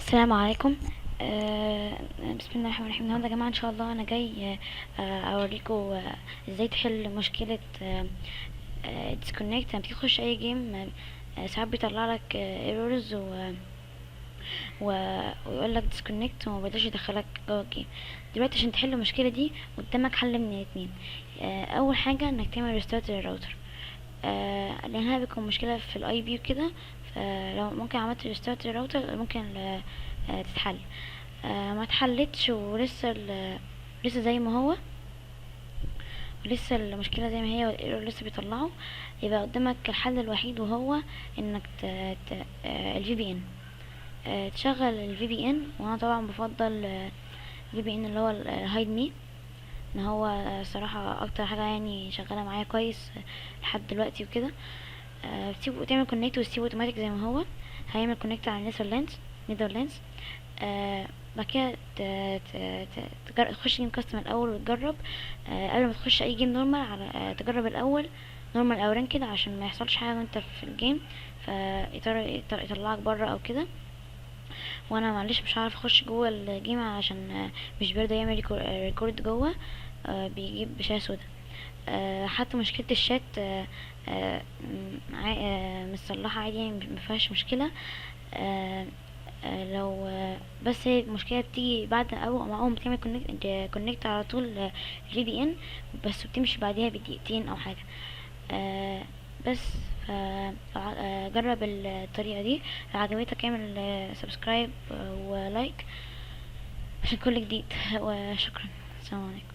السلام عليكم. بسم الله الرحمن الرحيم. النهارده يا جماعه ان شاء الله انا جاي اوريكم ازاي تحل مشكله ديسكونكت لما تيجي تخش اي جيم. ساعات بيطلع لك ايرورز ويقول لك ديسكونكت وما بيقدرش يدخلك جوه الجيم. دلوقتي عشان تحل المشكله دي قدامك حل من الاتنين. اول حاجه انك تعمل ريستارت للراوتر، لانها بيكون مشكله في الاي بي وكده. فلو ممكن عملت ريستارت للراوتر ممكن تتحل. ما اتحلتش ولسه لسه زي ما هو، لسه المشكله زي ما هي والايرور لسه بيطلعه. يبقى قدامك الحل الوحيد وهو انك الفي بي ان، تشغل الفي بي ان. وانا طبعا بفضل الفي بي ان اللي هو الهايد مي، ان هو صراحه اكتر حاجه يعني شغاله معايا كويس لحد دلوقتي وكده. تسيبه تعمل كونكت وتسيبه اوتوماتيك زي ما هو، هيعمل كونكت على نيذرلاندز. بعد كده تخش جيم كاستم الاول وتجرب. قبل ما تخش اي جيم نورمال على تجرب الاول نورمال او رانكد عشان ما يحصلش حاجه وانت في الجيم يطلعك بره او كده. وانا معلش مش هعرف اخش جوه الجيم عشان مش بيرضى يعمل ريكورد جوه، بيجيب بشاشه سودا. حتى مشكله الشات متصلحه عادي، يعني مفيهاش مشكله. لو بس هي المشكله بتيجي بعد اول ما تعمل كونكت على طول الفي بي ان، بس بتمشي بعدها بدقيقتين او حاجه. بس ف جرب الطريقه دي. لو عجبتك اعمل سبسكرايب ولايك عشان كل جديد. وشكرا، السلام عليكم.